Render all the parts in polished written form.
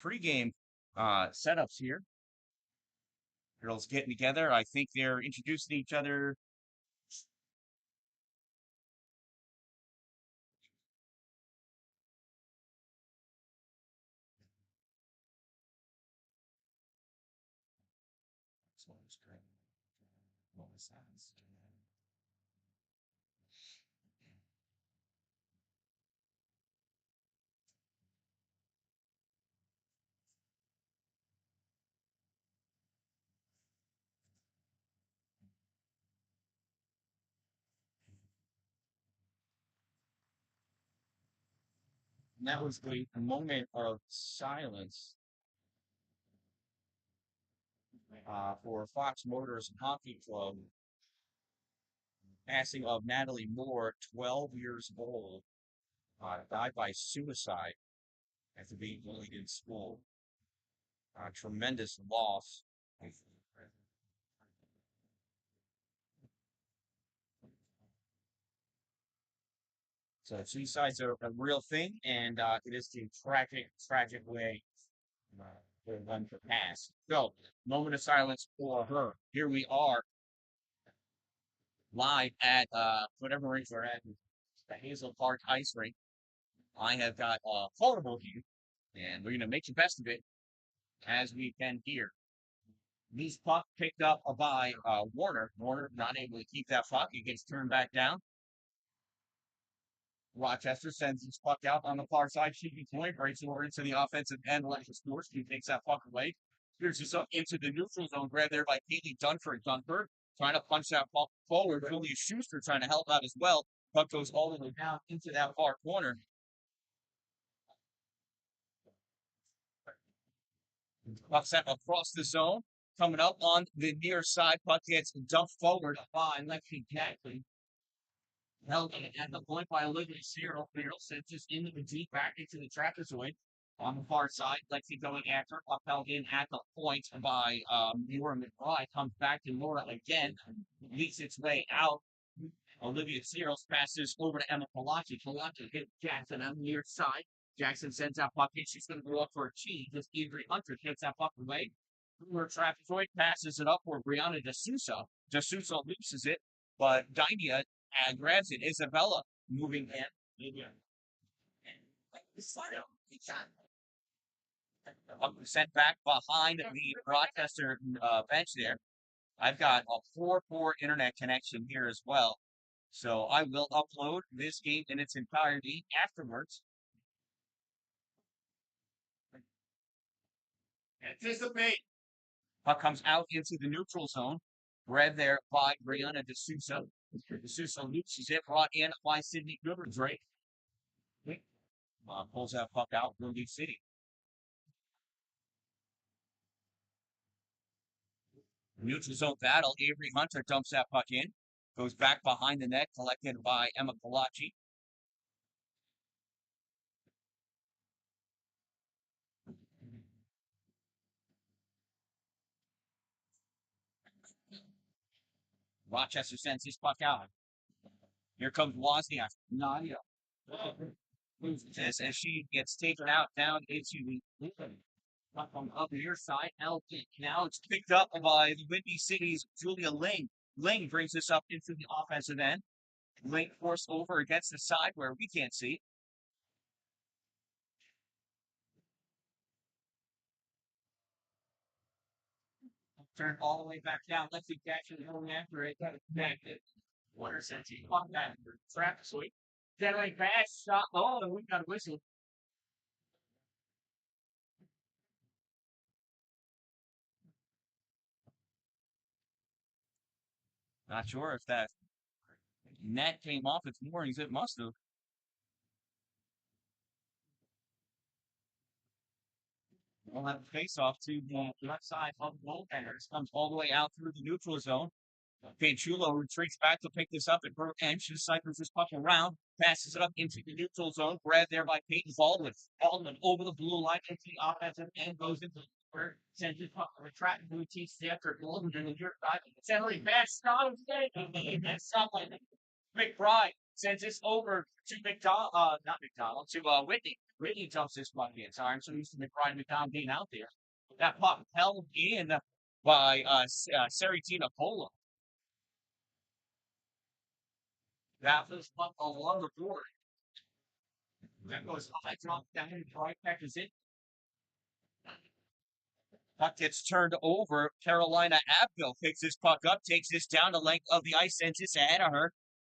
pregame setups here. Girls getting together. I think they're introducing each other. What was that? And that was the moment of silence for Fox Motors Hockey Club, passing of Natalie Moore, 12 years old, died by suicide after being bullied in school. Tremendous loss. So suicide's a real thing, and it is the tragic way uh, for one to pass. So, moment of silence for her. Here we are live at whatever rink we're at, the Hazel Park Ice Rink. I have got a photo view, and we're gonna make the best of it as we can here. These puck picked up by Warner. Warner not able to keep that puck. It gets turned back down. Rochester sends his puck out on the far side. Shooting point breaks over into the offensive end. Alexis scores. He takes that puck away. Here's this up into the neutral zone. Grabbed there by Haley Dunford. Dunford trying to punch that puck forward. Julius Schuster trying to help out as well. Puck goes all the way down into that far corner. Puck sent across the zone. Coming up on the near side. Puck gets dumped forward by Lexi Jackson. Held at the point by Olivia Cyril. Cyril sends this into the deep back into the trapezoid on the far side. Lexi going after. Upheld in at the point by Laura McBride. Comes back to Laura again. Leaks its way out. Olivia Cyril passes over to Emma Palachi. Palachi hits Jackson on the near side. Jackson sends out puck in. She's going to go up for a cheese. As Avery Hunter takes that puck away. Where trapezoid passes it up for Brianna D'Souza. D'Souza loses it, but Dainia grabs it. Isabella moving in. Sent back behind the Rochester bench there. I've got a 4-4 internet connection here as well. So I will upload this game in its entirety afterwards. Anticipate. Puck comes out into the neutral zone. Read there by Brianna D'Souza. D'Souza loses it, brought in by Sydney Drake. Pulls that puck out, Windy City. Neutral zone battle. Avery Hunter dumps that puck in. Goes back behind the net, collected by Emma Palachi. Rochester sends his puck out. Here comes Wozniak. Nadia. As she gets taken out down into the from up near side. Now it's picked up by the Windy City's Julia Ling. Ling brings this up into the offensive end. Ling forced over against the side where we can't see. Turn all the way back down. Let's see Jackson going after it. Got it connected. Water sends he caught that trap sweep. Generate fast shot. Oh, and we got a whistle. Not sure if that net came off its moorings. It must have. We'll have a face off to the left side of the goaltenders. Comes all the way out through the neutral zone. Panchulo retreats back to pick this up at her end. She cycles this puck around, passes it up into the neutral zone. Grabbed there by Peyton Baldwin. Baldwin over the blue line into the offensive end, goes into the square, sends his puck to retract blue teeth after Golden and the near side. Generally fast stop and someone McBride sends this over to McDonald, not McDonald, to Whitney. really jumps this puck in time. So he's McBride McDonald being out there. That puck held in by Saritina Polo. That was puck along the board. That goes high, drop down, right catches it. Puck gets turned over. Carolina Abville picks this puck up, takes this down the length of the ice, sends this ahead of her.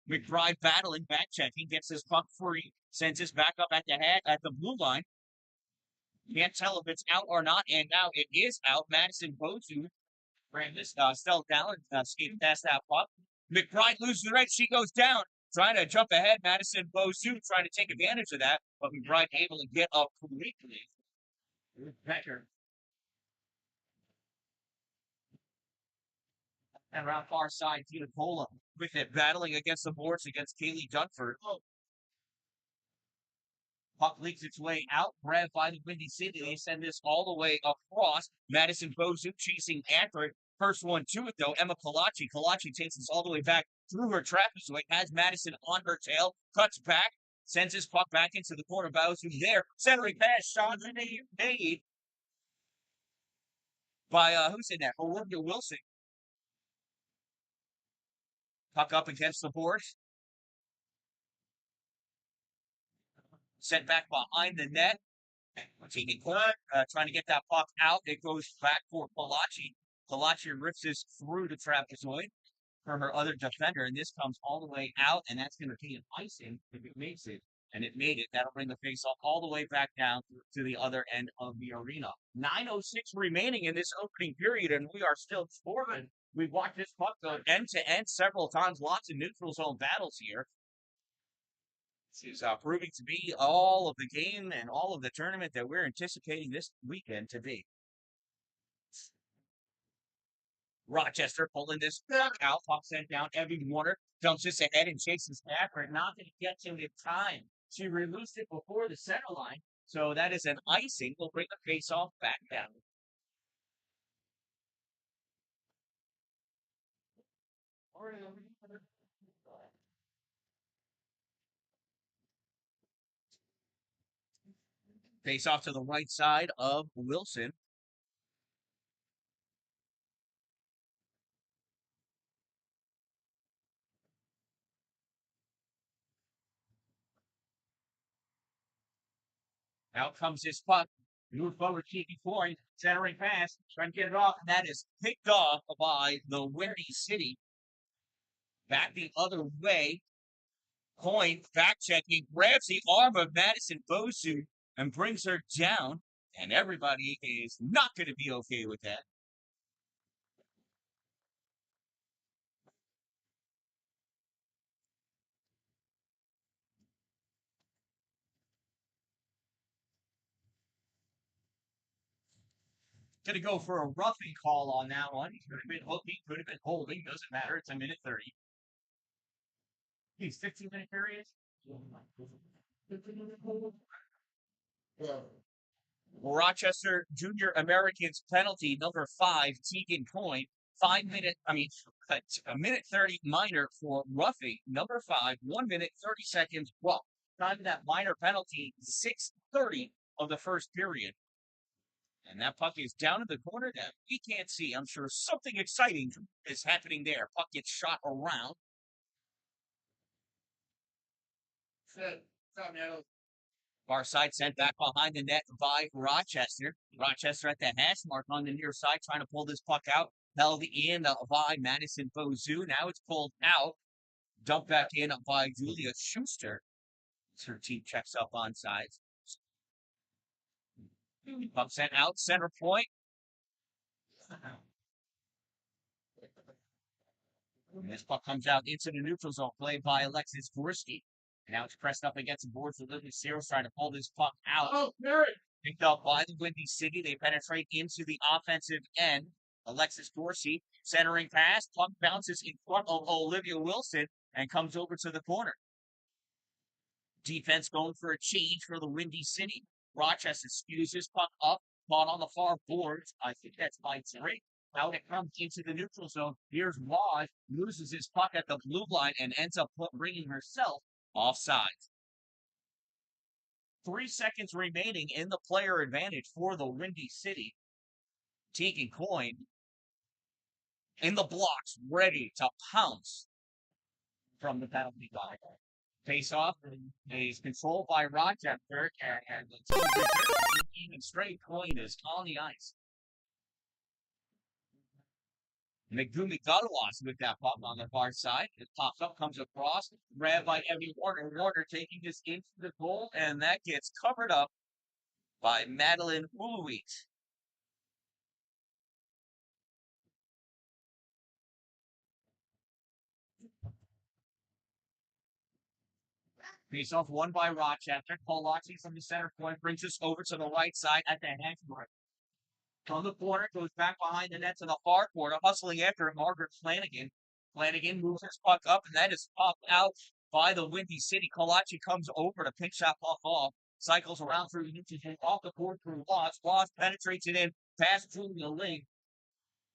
McBride battling, back checking, gets this puck free, sends this back up at the head at the blue line. Can't tell if it's out or not, and now it is out. Madison Bozu ran this Dan-Dalin skated past that puck. McBride loses the right. She goes down, trying to jump ahead. Madison Bozu trying to take advantage of that, but McBride able to get up quickly. Becker. And around far side, Tina Cola with it, battling against the boards against Kaylee Dunford. Puck leaks its way out, grabbed by the Windy City. They send this all the way across. Madison Bozu chasing after it. First one to it, though, Emma Kalachi. Kalachi takes this all the way back through her trapezoid, has Madison on her tail, cuts back, sends his puck back into the corner. Bozu there, centering pass, shot made by, who's in that? Olivia Wilson. Puck up against the board. Sent back behind the net. Taking trying to get that puck out. It goes back for Kalachi. Kalachi rips this through the trapezoid for her other defender, and this comes all the way out, and that's going to be an icing if it makes it. And it made it. That'll bring the face-off all the way back down to the other end of the arena. 9:06 remaining in this opening period, and we are still scoring. We've watched this puck go end to end several times. Lots of neutral zone battles here. This is proving to be all of the game and all of the tournament that we're anticipating this weekend to be. Rochester pulling this puck out. Puck sent down. Evie Warner jumps this ahead and chases after it. Not going to get to it in time. She released it before the center line. So that is an icing. We'll bring the face-off back down. Face off to the right side of Wilson. Out comes this puck. Move forward, keeping point, centering pass, trying to get it off, and that is picked off by the Windy City. Back the other way. Coin back checking, grabs the arm of Madison Bosu and brings her down. And everybody is not going to be okay with that. Going to go for a roughing call on that one. He could have been hooking, could have been holding. Doesn't matter. It's a minute 30. He's 15-minute period. Rochester Junior Americans penalty number 5, Tegan Point. 5 minute, a minute 30 minor for roughing. Number 5, 1 minute 30 seconds rough. Time of that minor penalty, 6:30 of the first period. And that puck is down in the corner that we can't see. I'm sure something exciting is happening there. Puck gets shot around. Far side sent back behind the net by Rochester. Rochester at the hash mark on the near side, trying to pull this puck out. Held in by Madison Bozu. Now it's pulled out. Dumped back in by Julia Schuster. Her team checks up on sides. Puck sent out, center point. And this puck comes out into the neutral zone, played by Alexis Gorski. And now it's pressed up against the boards with Livy Sears trying to pull this puck out. Oh, picked up by the Windy City. They penetrate into the offensive end. Alexis Dorsey centering pass. Puck bounces in front of Olivia Wilson and comes over to the corner. Defense going for a change for the Windy City. Rochester skews his puck up, caught on the far boards. I think that's by 3. Out it comes into the neutral zone. Here's Waj, loses his puck at the blue line and ends up bringing herself offside. 3 seconds remaining in the player advantage for the Windy City. Taking coin in the blocks, ready to pounce from the penalty box. Face off is controlled by Rochester, and the team returns even straight. Coin is on the ice. Megumi Galawas with that puck on the far side. It pops up, comes across, grabbed by Evie Warner. Warner taking this into the goal, and that gets covered up by Madeline Uluit. Face off won by Rochester. Polacci from the center point brings us over to the right side at the half mark. From the corner, goes back behind the net to the far corner, hustling after it, Margaret Flanagan. Flanagan moves his puck up, and that is popped out by the Windy City. Kolachi comes over to pinch that puck off, cycles around through the off the board through Watts. Watts penetrates it in past Julia Ling.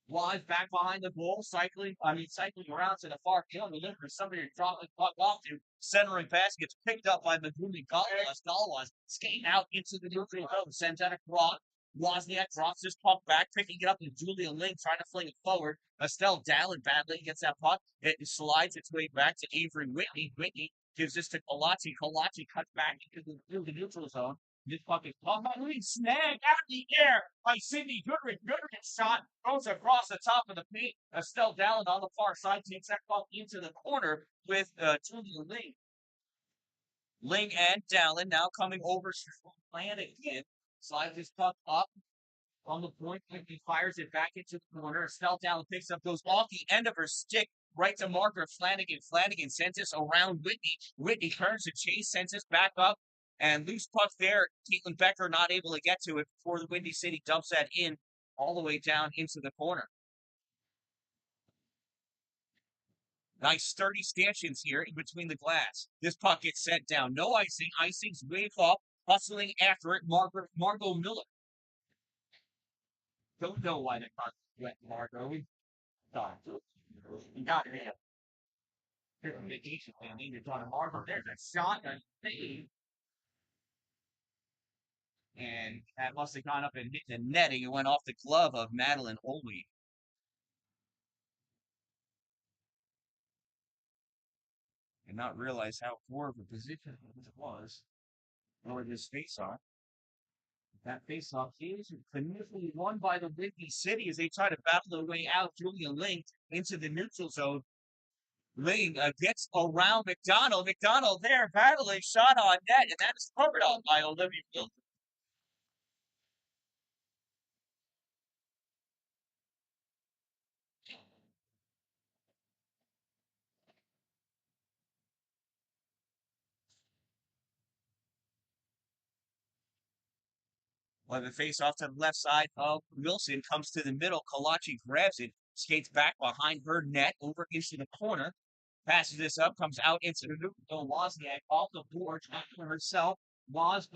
Watts back behind the goal, cycling around to the far field, looking for somebody to drop the puck off to. Centering pass gets picked up by Megumi Galawas. Galawas skating out into the neutral zone, sends out across. Wozniak drops his puck back, picking it up, and Julia Ling trying to fling it forward. Estelle Dallin badly gets that puck. It slides its way back to Avery Whitney. Whitney gives this to Kolachi. Kolachi cuts back into the neutral zone. This puck is snagged out in the air by Sidney Goodrich. Goodrich's shot goes across the top of the paint. Estelle Dallin on the far side takes that puck into the corner with Julia Ling. Ling and Dallin now coming over to plan again. Slides his puck up on the point, quickly fires it back into the corner. Estelle Dallin picks up, goes off the end of her stick right to Margaret Flanagan. Flanagan sends this around Whitney. Whitney turns to chase, sends this back up, and loose puck there. Caitlin Becker not able to get to it before the Windy City dumps that in all the way down into the corner. Nice sturdy stanchions here in between the glass. This puck gets sent down. No icing. Icing's wave off. Hustling after it, Margot Miller. Don't know why they got wet Margot. We thought you got it. Vacation family. They're on Margot. There's a shot, a save. And that must have gone up and hit the netting. It went off the glove of Madeline Olwe. And not realize how poor of a position it was or this face off. That face-off is significantly won by the Windy City as they try to battle their way out. Julia Ling into the neutral zone. Ling gets around McDonald. McDonald there battling, shot on net, and that is covered up by Olivia Fields. Well, the face off to the left side of Wilson comes to the middle. Kalachi grabs it, skates back behind her net over into the corner. Passes this up, comes out into the neutral. Wozniak off the board, for herself. Woz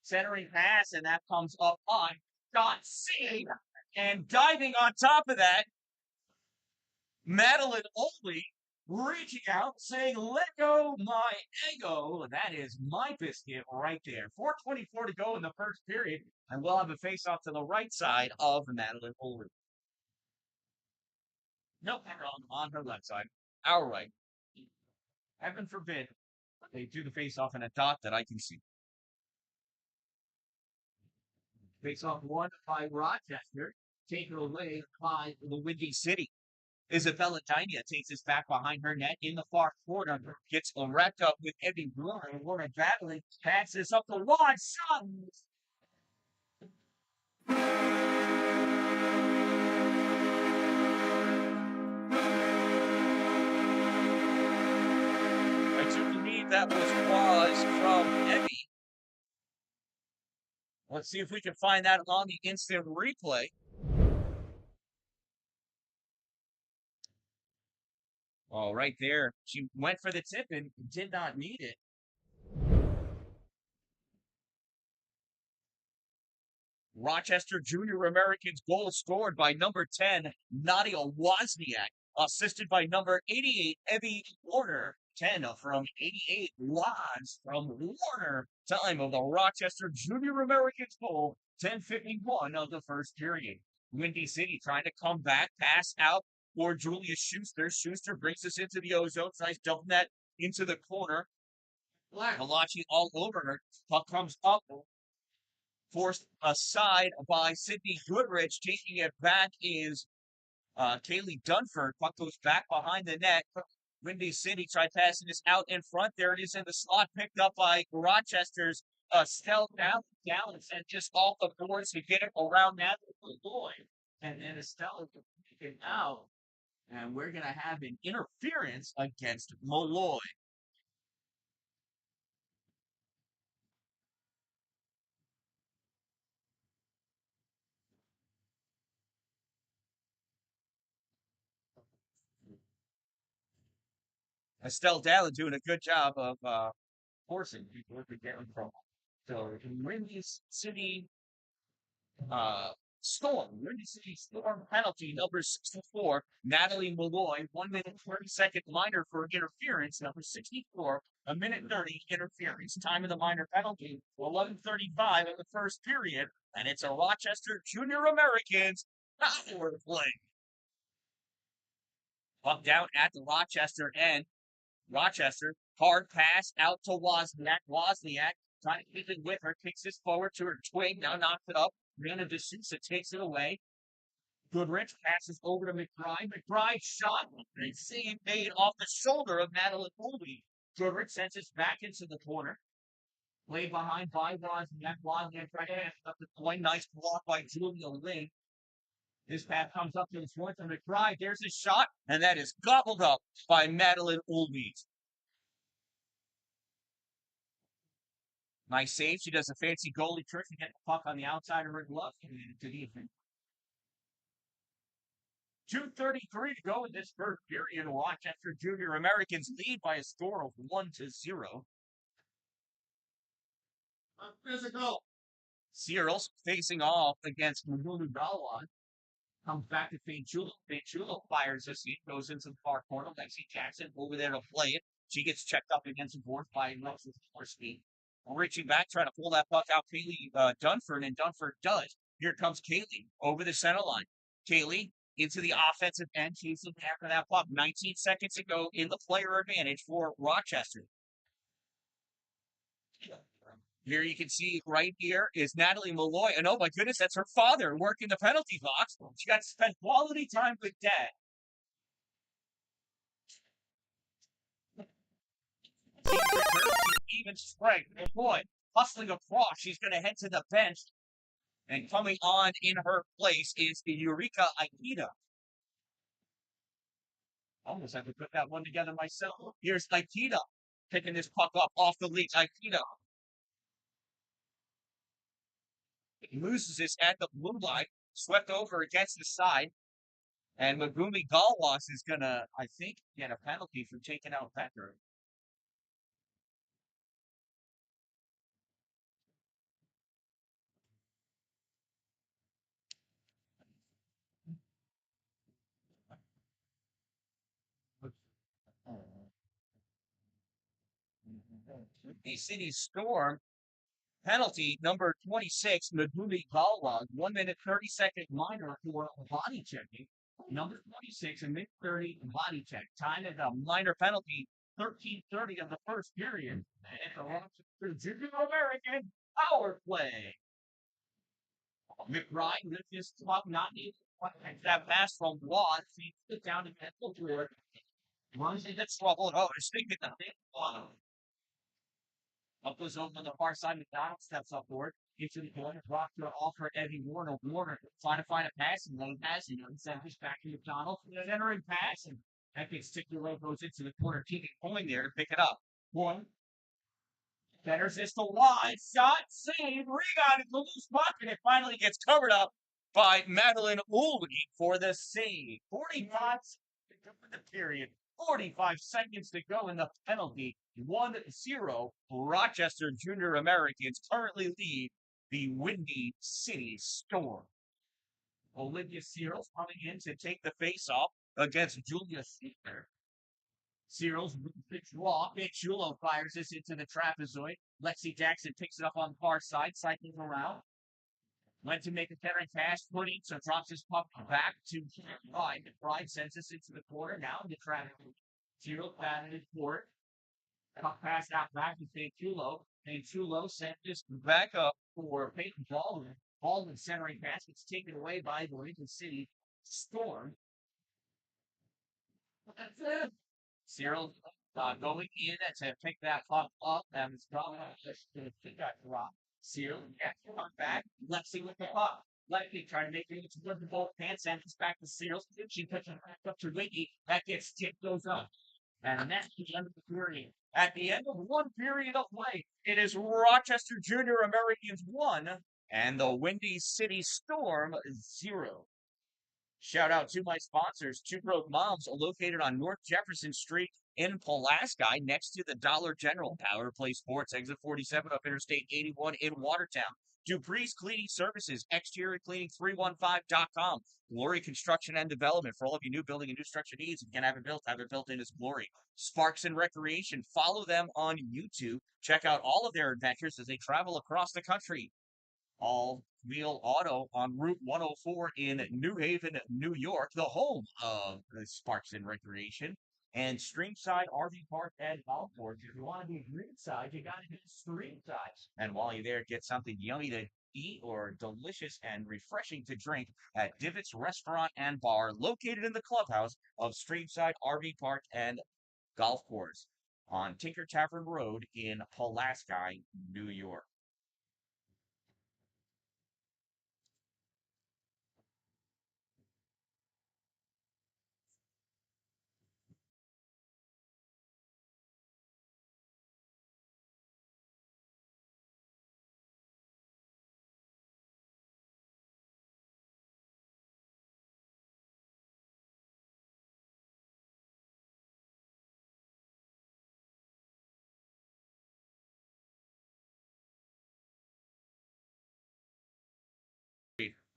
centering pass, and that comes up high. Shot saved, and diving on top of that, Madeline Oley reaching out, saying, "Let go my ego." That is my biscuit right there. 4:24 to go in the first period, and we'll have a face-off to the right side of Madeline Oley. Nope, on her left side. Our right. Heaven forbid they do the face-off in a dot that I can see. Face-off won by Rochester, taken away by the Windy City. Isabella Dynia takes this back behind her net in the far corner, gets wrapped up with Evie Warner. Warner battling, passes up the wide shot. I do believe that was from Evie. Let's see if we can find that on the instant replay. Oh, right there. She went for the tip and did not need it. Rochester Junior Americans goal scored by number 10, Nadia Wozniak, assisted by number 88, Evie Warner. 10 from 88 lives from Warner. Time of the Rochester Junior Americans Bowl, 10:51 of the first period. Windy City trying to come back, pass out for Julius Schuster. Schuster brings us into the ozone. Nice dump net into the corner. Malachi all over her. Puck comes up, forced aside by Sidney Goodrich. Taking it back is Kaylee Dunford. Puck goes back behind the net. Windy City tried passing this out in front. There it is in the slot, picked up by Rochester's Estelle Dalin, and just off the boards to get it around that boy. And then Estelle is taken out. And we're going to have an interference against Malloy. Estelle Dalin doing a good job of forcing people to get in trouble. So Windy City uh, Storm, Windy City Storm penalty number 64, Natalie Malloy, 1 minute 30-second minor for interference, number 64, a minute 30 interference. Time of the minor penalty, 11:35 in the first period, and it's a Rochester Junior Americans power play. Up down at the Rochester end. Rochester, hard pass out to Wozniak. Wozniak trying to keep it with her, kicks this forward to her twig, now knocks it up. Rihanna DeSouza takes it away. Goodrich passes over to McBride. McBride shot and save made off the shoulder of Madeline Colby. Goodrich sends it back into the corner. Played behind by Wozniak. Wozniak trying to pass up the point. Nice block by Julia Lynn. This pass comes up to the point of McBride. There's a shot, and that is gobbled up by Madeline Ulbeat. Nice save. She does a fancy goalie trick to get the puck on the outside of her glove. Good evening. 2:33 to go in this first period. Rochester Junior Americans lead by a score of 1-0. Physical. Searles facing off against Mahulu Galwan. Comes back to Fanchula. Fanchula fires this in, goes into the far corner. Lexi Jackson over there to play it. She gets checked up against the board by Alexis Forsby. Reaching back, trying to pull that puck out, Kaylee Dunford, and Dunford does. Here comes Kaylee over the center line. Kaylee into the offensive end, chasing after that puck. 19 seconds to go in the player advantage for Rochester. Here you can see right here is Natalie Malloy. And oh my goodness, that's her father working the penalty box. She got to spend quality time with dad. Even strength. And boy, hustling across. She's going to head to the bench. And coming on in her place is the Eureka Aikida. Almost have to put that one together myself. Here's Aikida picking this puck up off the lead. Aikida loses this at the blue line, swept over against the side. And Megumi Galwas is going to, I think, get a penalty for taking out Becker. The City Storm penalty number 26, Megumi Galwas, 1 minute 30-second minor for body checking. Number 26, a minute 30 body check. Time at the minor penalty, 13:30 of the first period. And the Rochester Junior American power play. McBride with this puck, not able to that pass from Watts. He put down to middle to it. Runs into trouble. Oh, they're sticking the thing. Up goes over on the far side. McDonald steps up for it. Into the corner. Rochester off for Eddie Warner. Warner trying to find a passing lane. Passing lane. Send this back to McDonald. Entering pass. And that big sticky low goes into the corner. Keeping pulling there to pick it up. One. Centers this to wide. Shot. Save. Rebound. It's a loose puck. And it finally gets covered up by Madeline Ulrich for the save. 45 the period. 45 seconds to go in the penalty. 1-0. Rochester Junior Americans currently lead the Windy City Storm. Olivia Searles coming in to take the face-off against Julia Seeker. Cyril's pitch raw. Chulo fires this into the trapezoid. Lexi Jackson picks it up on the far side, cycling around. Went to make a centering pass, footing, so drops his puck back to Pride. Pride sends this into the corner. Now the traffic. Cyril batted forward. Puck pass out back to Chulo. And Chulo sent this back up for Peyton Baldwin. Baldwin centering pass gets taken away by the Lincoln City Storm. Cyril going in to pick that puck up and it's going to pick that drop. Cyril gets the puck back. Lexi with the puck. Lexi trying to make it towards the both pants and it's back to Cyril. She puts it back up to Wiggy. That gets tipped, goes up. And that's the end of the period. At the end of one period of play, it is Rochester Junior Americans 1 and the Windy City Storm 0. Shout out to my sponsors, Two Broke Moms, located on North Jefferson Street in Pulaski, next to the Dollar General. Power Play Sports, exit 47 of Interstate 81 in Watertown. Dupree's Cleaning Services, exteriorcleaning315.com. Glory Construction and Development for all of your new building and new structure needs. If you can have it built in as Glory. Sparks and Recreation, follow them on YouTube. Check out all of their adventures as they travel across the country. All Wheel Auto on Route 104 in New Haven, New York, the home of the Sparks and Recreation. And Streamside RV Park and Golf Course. If you want to be greenside, you got to do Streamside. And while you're there, get something yummy to eat or delicious and refreshing to drink at Divots Restaurant and Bar, located in the clubhouse of Streamside RV Park and Golf Course on Tinker Tavern Road in Pulaski, New York.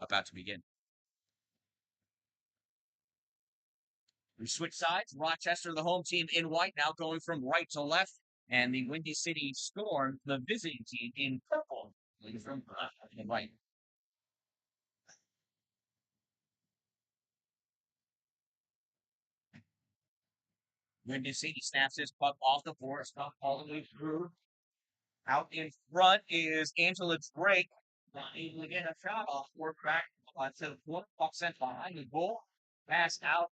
About to begin. We switch sides. Rochester, the home team in white, now going from right to left. And the Windy City Storm, the visiting team in purple, going from left to right. Windy City snaps his puck off the board, stuff all the way through. Out in front is Angela Drake, not able to get a shot off. Work back to the foot, puck sent behind the goal. Pass out,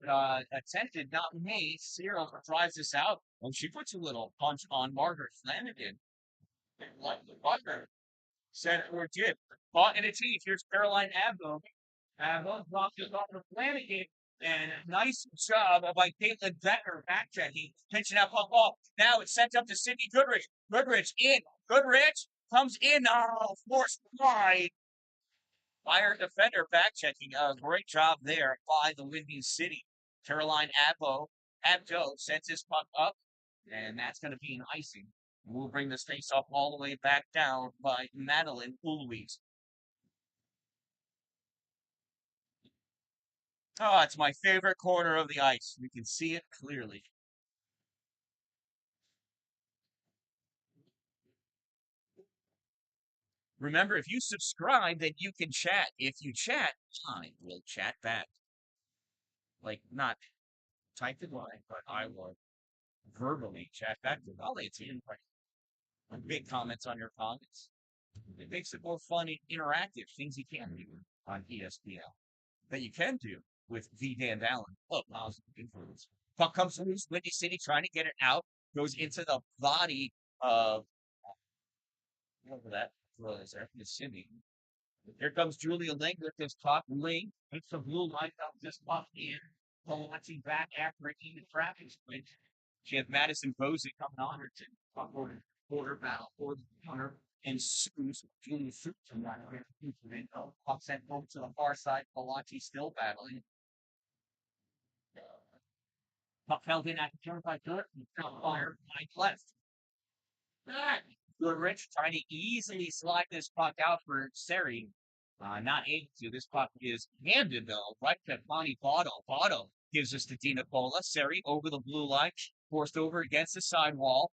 attempted, not made. Cyril drives this out, and she puts a little punch on Margaret Flanagan. Like the Butler said or did. Caught in a teeth. Here's Caroline Abbo. Abbo drops it off to Flanagan. And nice job by Caitlin Becker back checking, pinching that puck off. Now it's sent up to Sydney Goodrich. Goodrich in. Goodrich comes in. Oh, forced wide. Fire defender back checking. Great job there by the Windy City. Caroline Abdo sends his puck up, and that's going to be an icing. We'll bring this face off all the way back down by Madeline Louise. Oh, it's my favorite corner of the ice. You can see it clearly. Remember, if you subscribe, then you can chat. If you chat, I will chat back. Like, not type in line, but I will verbally chat back. I'll answer you. Big comments on your comments. It makes it more fun and interactive. Things you can't do on ESPN that you can do with the Dan-Dalin. Oh, positive influence. Puck comes loose. Windy City trying to get it out. Goes into the body of whatever that was there. Miss Cindy. Here comes Julia Ling with this puck. Ling hits the blue line up this puck in. Watching back after a the traffic switch. She has Madison Bosie coming on her to puck border battle for the counter. And Sue's Julia Fruit from that puck sent over to the far side. Palachi still battling. Puck held in at the turn by Good. Fire right left. Goodrich trying to easily slide this puck out for Seri. Not able to. This puck is handed, though, right to Bonnie Botto. Botto gives us to Dina Cola. Seri over the blue line. forced over against the sidewall.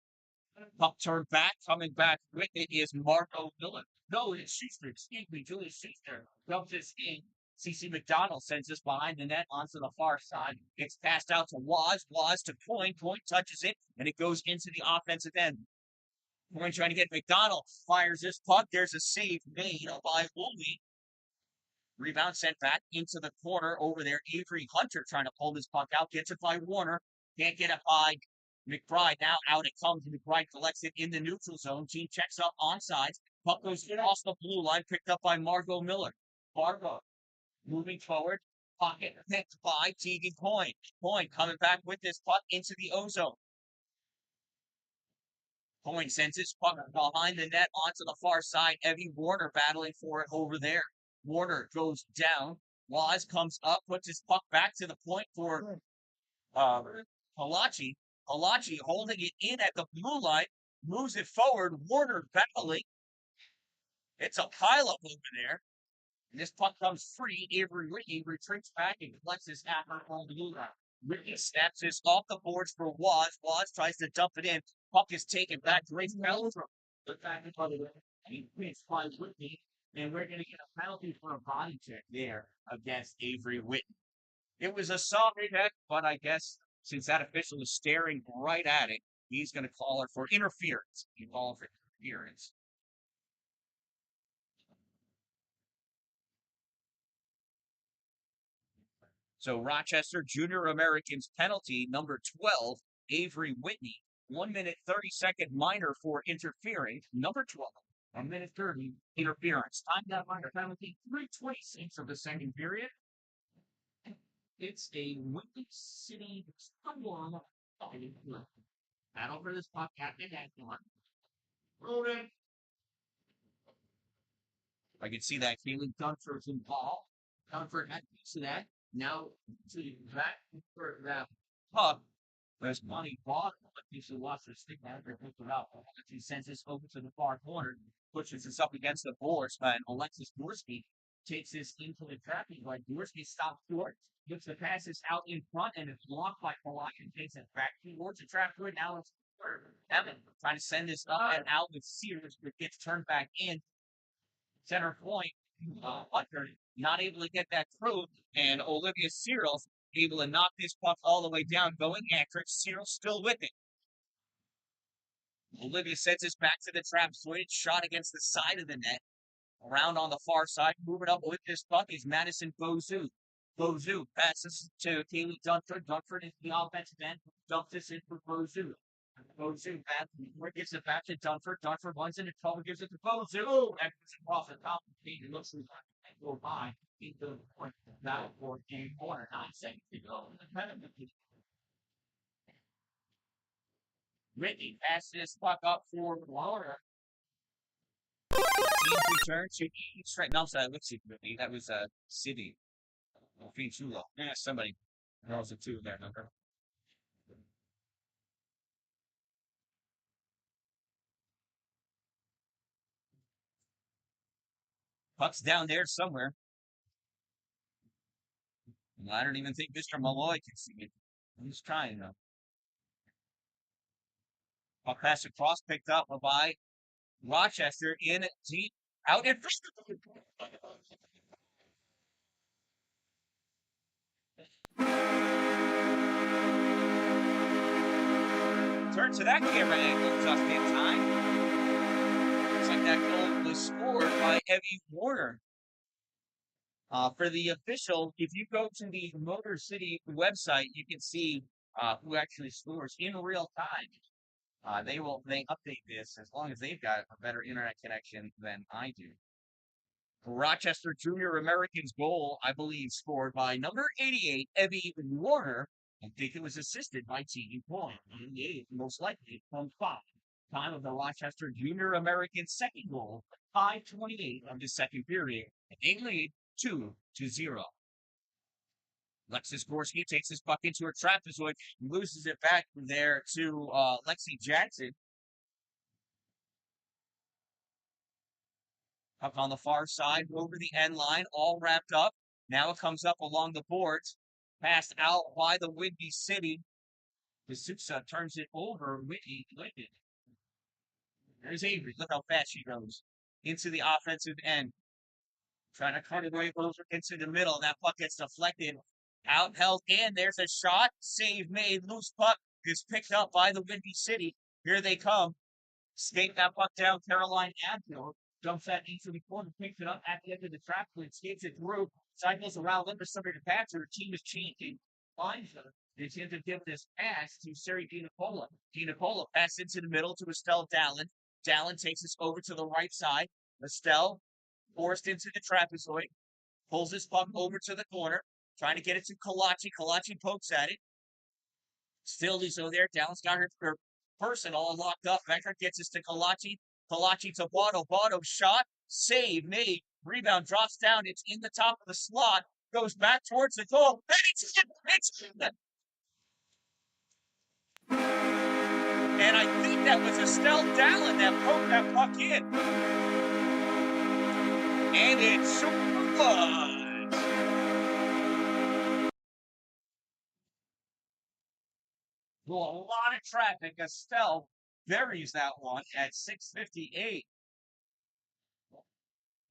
Puck turned back, coming back with it is Marco Miller. No, it's Schuster. Excuse me, Julius Schuster dumps this in. CC McDonald sends this behind the net onto the far side. It's passed out to Waz. Waz to Point. Point touches it, and it goes into the offensive end. Point trying to get McDonald. Fires this puck. There's a save made by Louie. Rebound sent back into the corner over there. Avery Hunter trying to pull this puck out. Gets it by Warner. Can't get it by McBride. Now out it comes. McBride collects it in the neutral zone. Team checks up on sides. Puck goes off the blue line. Picked up by Margot Miller. Margot moving forward. Pocket picked by Tegan Point. Point coming back with this puck into the O-zone. Point sends his puck behind the net onto the far side. Evie Warner battling for it over there. Warner goes down. Waz comes up, puts his puck back to the point for Palachi. Palachi holding it in at the blue line, moves it forward. Warner battling. It's a pileup over there. And this puck comes free. Avery Whitney retreats back and collects his after on the blue line. Whitney snaps this off the boards for Waz. Waz tries to dump it in. Puck is taken back. Great penalty. But back in front of it. He finds Whitney. And we're going to get a penalty for a body check there against Avery Whitney. It was a sorry hit, but I guess since that official is staring right at it, he's going to call her for interference. He called for interference. So Rochester Junior Americans penalty number 12, Avery Whitney, 1 minute 30-second minor for interfering. Number 12, 1 minute 30 interference. Time that minor penalty, 3:26 of the second period. It's a Whitney City storm. Battle for this puck, Captain Hagmore. Rolling. I can see that Kaylee Dunford's involved. Dunford had a piece of that. Now to back for that puck. There's money bought. A piece of watch the stick out there, picked it up. He sends this over to the far corner, pushes this up against the boards, and Alexis Gorski takes this into the tracking. Like Gorski stops short, gives the passes out in front, and it's blocked by Polak and takes it back towards the trap. Now it's Evan trying to send this up and out with Sears, but gets turned back in. Center point, Hunter not able to get that through, and Olivia Cyril able to knock this puck all the way down, going after it. Cyril still with it. Olivia sends this back to the trap. Switch shot against the side of the net. Around on the far side, moving up with this puck is Madison Bozu. Bozu passes to Kaylee Dunford. Dunford is the offensive end. Dumps this in for Bozu. Bozu gives it back to Dunford. Dunford runs into trouble, gives it to Bozu. And puts it across the top of the feet. It looks like go by. Into the point. That for game 4. 9 seconds to go. Whitney passes this puck up for Warner. Team return to straight. No, sorry, let's see. That was City. Chulo. Yeah, somebody. There was a 2 there, number. Puck's down there somewhere. I don't even think Mr. Malloy can see it. He's trying though. Puck pass across, picked up by Rochester in deep, out in front. Turn to that camera angle just in time. Looks like that goal was scored by Evie Warner. For the official, if you go to the Motor City website, you can see who actually scores in real time. They update this as long as they've got a better internet connection than I do. Rochester Junior Americans goal, I believe, scored by number 88, Evie Warner. I think it was assisted by Tegan Point. Most likely from 5. Time of the Rochester Junior American second goal, 5:28 of the second period. They lead 2-0. Alexis Gorski takes his puck into her trapezoid, loses it back there to Lexi Jackson. Up on the far side, over the end line, all wrapped up. Now it comes up along the boards, passed out by the Windy City. D'Souza turns it over. Whitney. There's Avery. Look how fast she goes into the offensive end. Trying to cut it right over into the middle. That puck gets deflected. Out held in. There's a shot. Save made. Loose puck is picked up by the Windy City. Here they come. Skate that puck down. Caroline Adfield dumps that into the corner. Picks it up at the end of the trap. Skates it through. Cycles around. Looking for somebody to pass her. Her team is changing. Finds her. They tend to give this pass to Sari DiNicola. DiNicola passes into the middle to Estelle Dallin. Dallin takes us over to the right side. Estelle forced into the trapezoid, pulls his puck over to the corner, trying to get it to Kalachi. Kalachi pokes at it. Still he's over there. Dallin's got her person all locked up. Becker gets us to Kalachi. Kalachi to Botto. Botto shot. Save made. Rebound drops down. It's in the top of the slot. Goes back towards the goal. And it's in. And I think that was Estelle Dallin that poked that puck in. And it sure was. Well, a lot of traffic. Estelle buries that one at 6:58.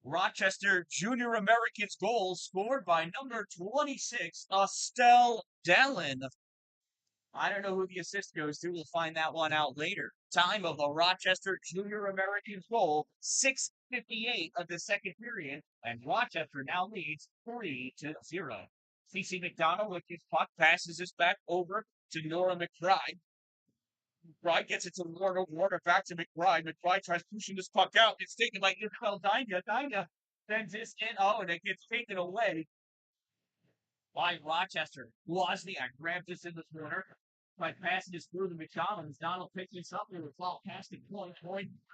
Rochester Junior Americans goal scored by number 26, Estelle Dallin. I don't know who the assist goes to. We'll find that one out later. Time of the Rochester Junior Americans goal, 6:58 of the second period, and Rochester now leads 3-0. CC McDonald with his puck passes this back over to Nora McBride. McBride gets it to Warner, back to McBride. McBride tries pushing this puck out. It's taken by Isabel Dinah. Dinah sends this in. Oh, and it gets taken away by Rochester. Wozniak grabs this in the corner by passing this through to McDonald. Donald picks this up with a foul casting point.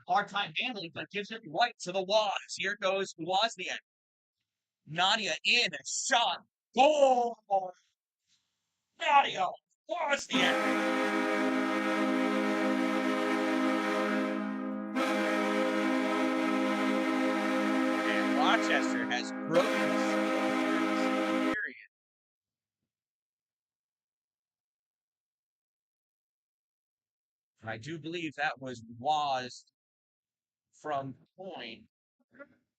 Hard time handling, but gives it right to the Woz. Here goes Wozniak. Nadia in a shot. Goal! Nadia Wozniak. And Rochester has broken the period. I do believe that was from point.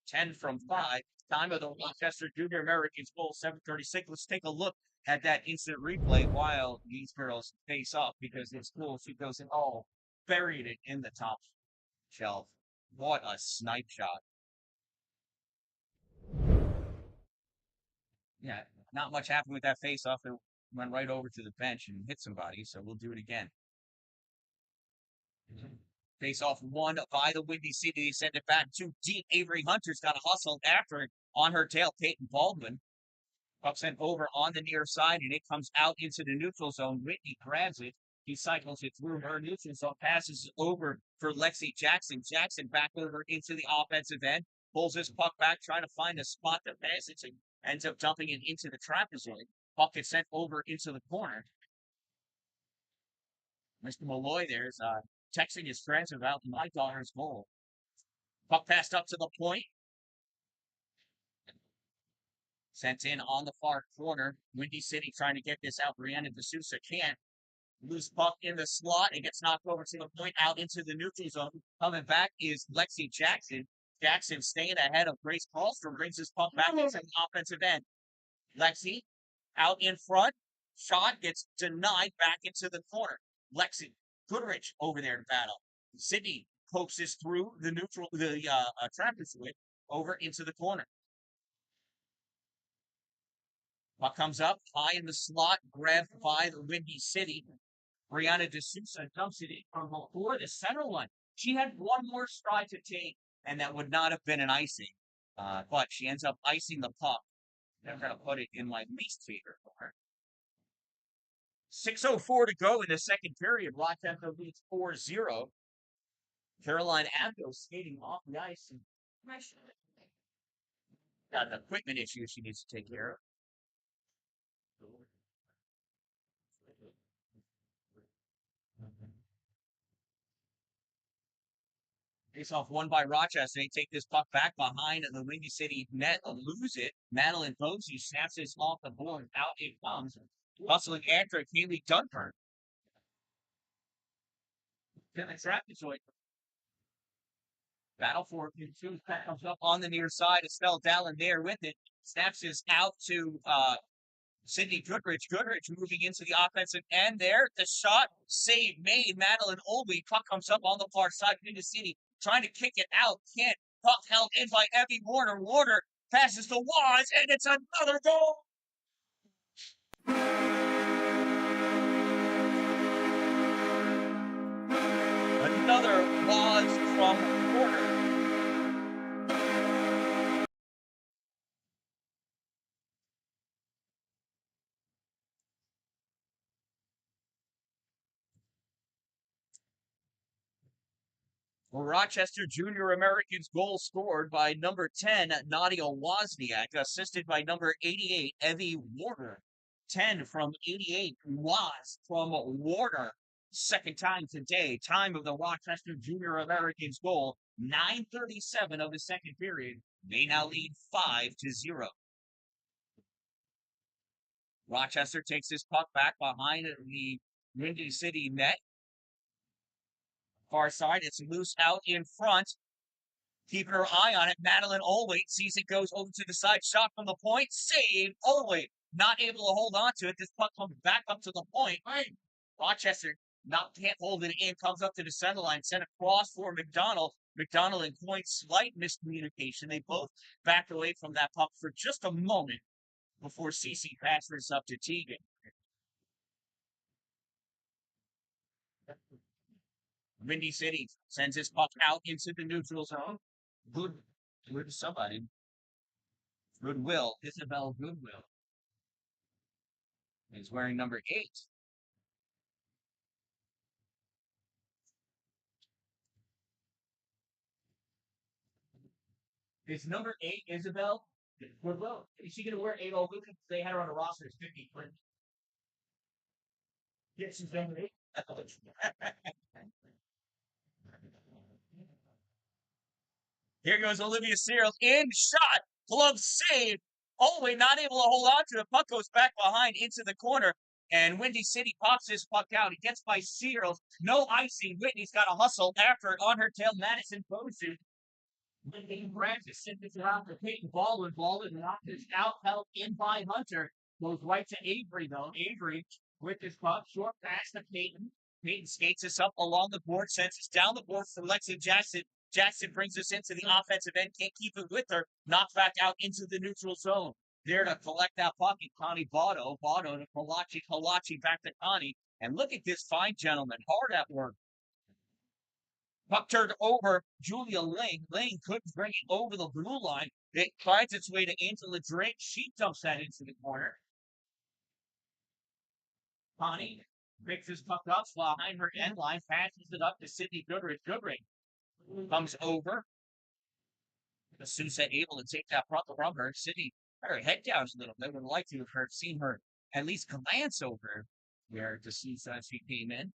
10 from 5. Time of the Rochester Junior Americans goal, 7:36. Let's take a look at that instant replay while these girls face up because it's cool. She goes and buried it in the top shelf. What a snipe shot. Yeah, not much happened with that face off. It went right over to the bench and hit somebody, so we'll do it again. Face off won by the Windy City. They send it back to deep. Avery Hunter's got to hustle after it on her tail. Peyton Baldwin. Puck sent over on the near side, and it comes out into the neutral zone. Whitney grabs it. He cycles it through her neutral zone, passes over for Lexi Jackson. Jackson back over into the offensive end. Pulls this puck back, trying to find a spot to pass it. And ends up dumping it into the trapezoid. Puck gets sent over into the corner. Mr. Malloy there's texting his friends about my daughter's goal. Puck passed up to the point. Sent in on the far corner. Windy City trying to get this out. Brianna D'Souza can't. Loose puck in the slot. It gets knocked over to the point out into the neutral zone. Coming back is Lexi Jackson. Jackson staying ahead of Grace Paulstrom. Brings his puck back into the offensive end. Lexi out in front. Shot gets denied back into the corner. Lexi Goodrich over there to battle. Sydney pokes this through the trapezoid over into the corner. Puck comes up high in the slot, grabbed by the Windy City. Brianna D'Souza dumps it in from before the center line. She had one more stride to take, and that would not have been an icing. But she ends up icing the puck. I'm going to put it in my least favorite part. 6:04 to go in the second period. Rochester leads 4-0. Caroline Abdo skating off the ice. And got an equipment issue she needs to take care of. Face off won by Rochester. They take this puck back behind the Windy City net and lose it. Madeline Posey snaps this off the board. Out it comes. Hustling after it, Kaylee Dunford. Then the trapezoid. Battle for two. That comes up on the near side. Estelle Dallin there with it. Snaps this out to Sydney Goodrich. Goodrich moving into the offensive end there. The shot save made. Madeline Olby. Puck comes up on the far side. Into City trying to kick it out. Can't. Puck held in by Evie Warner. Warner passes to Waz, and it's another goal. Another Waz from Warner. Rochester Junior Americans goal scored by number 10, Nadia Wozniak, assisted by number 88, Evie Warner. 10 from 88, Waz from Warner. Second time today. Time of the Rochester Junior Americans goal, 9:37 of the second period. They now lead 5-0. Rochester takes this puck back behind the Windy City net. Far side, it's loose out in front. Keeping her eye on it, Madeline Olway sees it goes over to the side. Shot from the point, save. Olway not able to hold on to it. This puck comes back up to the point. Rochester can't hold it in. Comes up to the center line, sent across for McDonald. McDonald and Coyne, slight miscommunication. They both backed away from that puck for just a moment before Cece passes up to Teagan. Windy City sends his puck out into the neutral zone. Good somebody. Goodwill. Isabel Goodwill is wearing number 8. Is number 8 Isabel Goodwill? Is she going to wear 8 all week? They had her on the roster as 50. Yes, she's number 8. Here goes Olivia Searles in shot. Glove save. Olway not able to hold on to it. Puck goes back behind into the corner. And Windy City pops this puck out. It gets by Searles. No icing. Whitney's got to hustle after it on her tail. Madison Bosu. Whitney Francis sent this around to Peyton Baldwin. Baldwin knocked this out. Held in by Hunter. Goes right to Avery, though. Avery with this puck. Short pass to Peyton. Peyton skates this up along the board. Sends this down the board for Lexi Jackson. Jackson brings us into the offensive end. Can't keep it with her. Knocked back out into the neutral zone. There to collect that puck. Connie Botto. Botto to Kalachi. Kalachi back to Connie. And look at this fine gentleman. Hard at work. Puck turned over. Julia Ling. Ling couldn't bring it over the blue line. It finds its way to Angela Drake. She dumps that into the corner. Connie picks his puck up behind her end line. Passes it up to Sydney Goodrich. Goodrich comes over. Sousa able to take that puck from her. Sydney had her head down a little bit. Would like to have seen her at least glance over where to Sousa as she came in.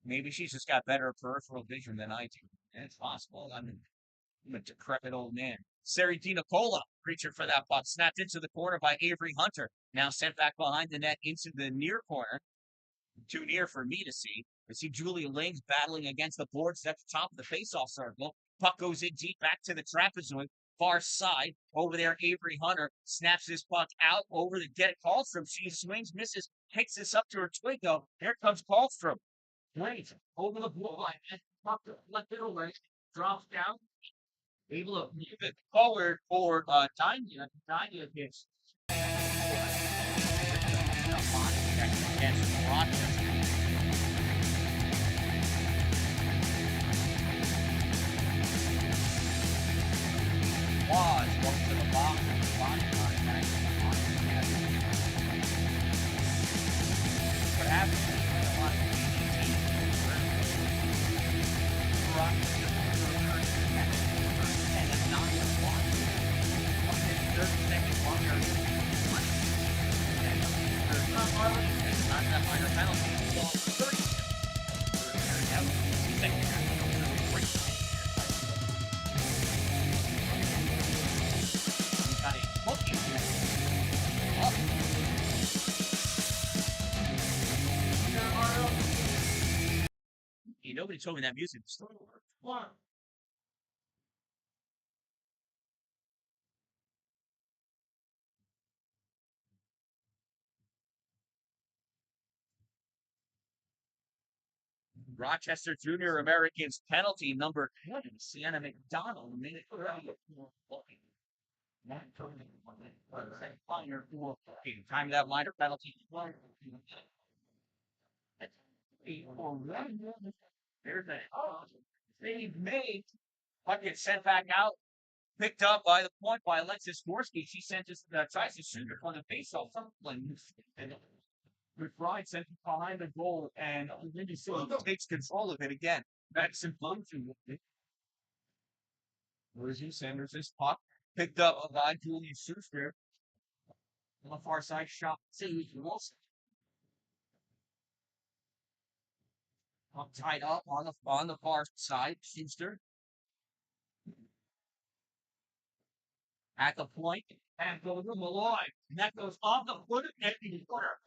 Maybe she's just got better peripheral vision than I do. And it's possible. I'm a decrepit old man. Sari DiNicola reaching for that puck. Snapped into the corner by Avery Hunter. Now sent back behind the net into the near corner. Too near for me to see. I see Julia Lings battling against the boards at the top of the faceoff circle. Puck goes in deep back to the trapezoid. Far side. Over there, Avery Hunter snaps this puck out over the get Kallstrom. She swings, misses, takes this up to her twig though. Here comes Kallstrom. Great. Over the blue line. Puck left it away. Drops down. Able to move it forward for Dania. Dania gets against Rochester. Waz goes to the box. What happens is and it's not going to walk. 30 seconds longer. There's not hardly, it's not that minor penalty. So 30 seconds. Somebody told me that music was still work. Rochester Junior Americans penalty number 10. Sienna McDonald made it early. Time that minor penalty. There's a they made but gets sent back out, picked up by the point by Alexis Gorski. She sent us tries to shoot her on the face off something. And McBride sent it behind the goal, and Lindy Silva takes control of it again. Madison Bunting with it. Rosie Sanders is puck picked up by Julian Schuster on the far side shot. See Wilson tied up on the far side. Schuster at the point and goes to Malloy. And that goes off the foot of Ebony Warner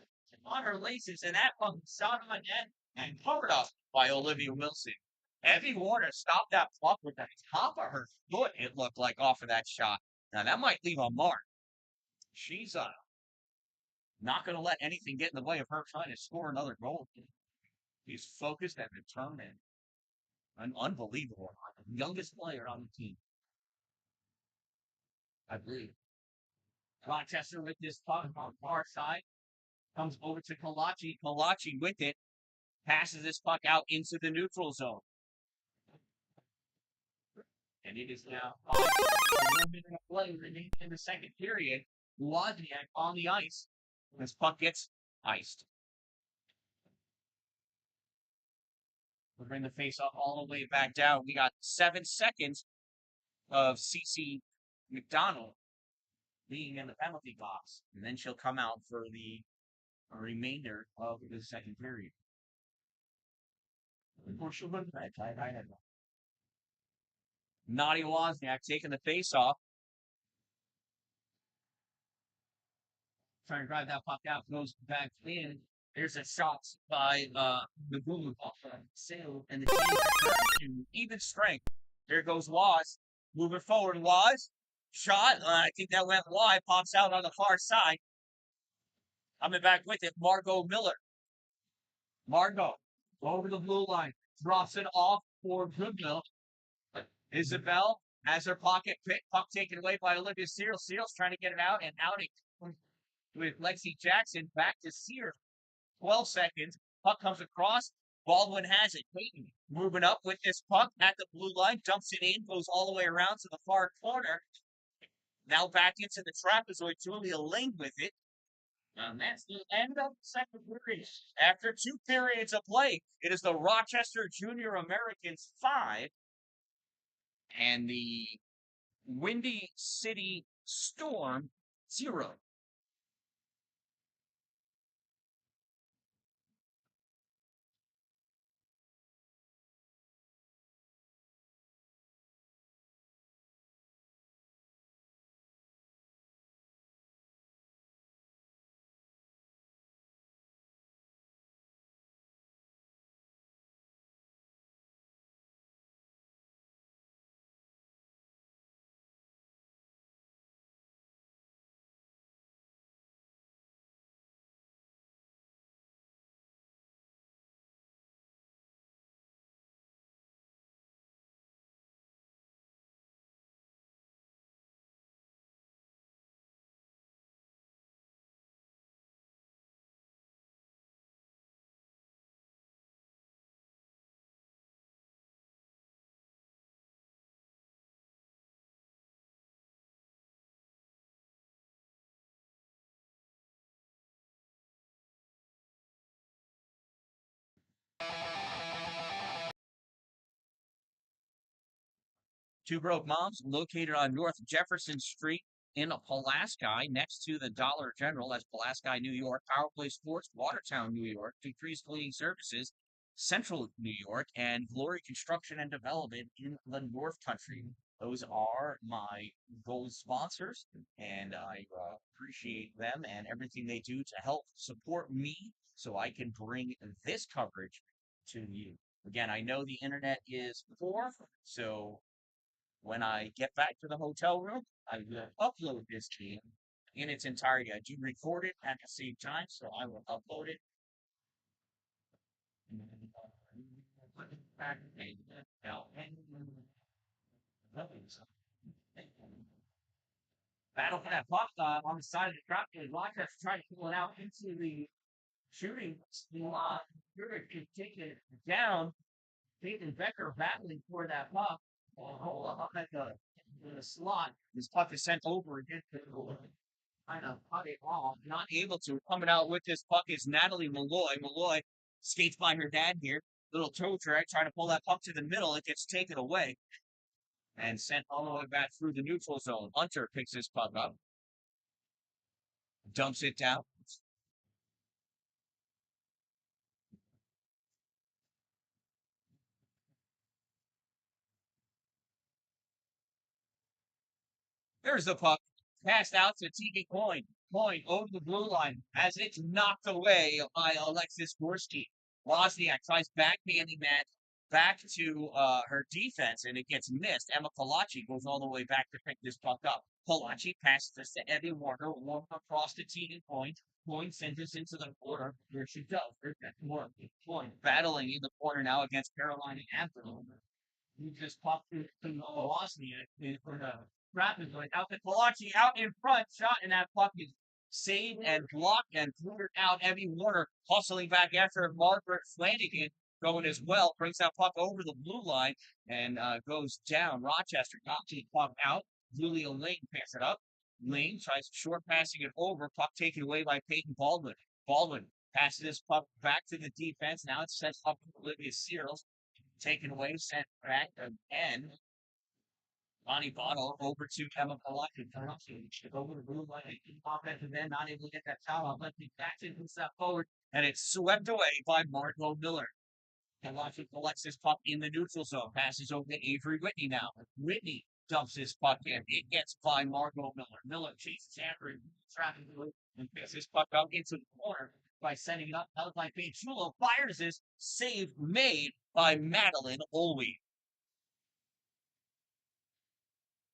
on her laces, and that puck shot on net and covered up by Olivia Wilson. Evie Warner stopped that puck with the top of her foot, it looked like, off of that shot. Now, that might leave a mark. She's not going to let anything get in the way of her trying to score another goal. She's focused and determined. An unbelievable. Youngest player on the team, I believe. Rochester with this puck on the far side. Comes over to Kalachi. Kalachi with it. Passes this puck out into the neutral zone. And it is now 1 minute of play remaining in the second period. Wozniak on the ice. This puck gets iced. We'll bring the face off all the way back down. We got 7 seconds of CC McDonald being in the penalty box. And then she'll come out for the remainder of the second period. Or she'll run back. I don't know. Nadia Wozniak taking the face off. Trying to drive that puck out, goes back in. There's a shot by the Bulu Sale, and the team returns to even strength. There goes Waz. Moving forward, Waz. Shot. I think that went wide. Pops out on the far side. Coming back with it, Margot Miller. Margot over the blue line. Drops it off for Goodwill. Isabel has her pocket pick. Puck taken away by Olivia Searles. Searles trying to get it out, and out it with Lexi Jackson. Back to Sears. 12 seconds. Puck comes across. Baldwin has it. Peyton moving up with this puck at the blue line. Dumps it in. Goes all the way around to the far corner. Now back into the trapezoid. Julia Ling with it. And that's the end of the second period. After 2 periods of play, it is the Rochester Junior Americans 5 and the Windy City Storm 0. Two Broke Moms, located on North Jefferson Street in Pulaski, next to the Dollar General. That's Pulaski, New York. Power Play Sports, Watertown, New York. Decreased Cleaning Services, Central New York. And Glory Construction and Development in the North Country. Those are my gold sponsors, and I appreciate them and everything they do to help support me so I can bring this coverage to you. Again, I know the internet is poor, so when I get back to the hotel room, I will upload this game in its entirety. I do record it at the same time, so I will upload it. Battle for that puck on the side of the truck, and Rochester trying to pull it out into the shooting slot. You're taking it down. Peyton Becker battling for that puck. Hold up at the slot. This puck is sent over again to kind of cut it off. Not able to. Coming out with this puck is Natalie Malloy. Malloy skates by her dad here. Little toe drag, trying to pull that puck to the middle. It gets taken away and sent all the way back through the neutral zone. Hunter picks this puck up, dumps it down. There's the puck. Passed out to TV Coin. Coin over the blue line as it's knocked away by Alexis Gorski. Wozniak tries backhanding that back to her defense, and it gets missed. Emma Kalachi goes all the way back to pick this puck up. Kalachi passes this to Evie Warner. Warner across to TV Coin. Coin sends this into the corner where she does. There's that Coin battling in the corner now against Carolina Anthony. He just popped it to Wozniak for the rapid going out the Kalachi out in front, shot, and that puck is saved and blocked and cleared out. Evie Warner hustling back after Margaret Flanagan going as well, brings that puck over the blue line and goes down. Rochester got the puck out. Julia Lane picks it up. Lane tries short passing it over, puck taken away by Peyton Baldwin. Baldwin passes this puck back to the defense. Now it's sent up to Olivia Searles. Taken away, sent back again. Bonnie Bottle over to Emma Palaki. Over the blue line. Offensive end, not able to get that foul out. Lefty Jackson moves that forward, and it's swept away by Margot Miller. Palaki collects this puck in the neutral zone. Passes over to Avery Whitney now. Whitney dumps his puck in. It gets by Margot Miller. Miller chases after it, traffic and picks his puck out into the corner by sending it up. Held by Chulo. Fires this. Save made by Madeline Olwe.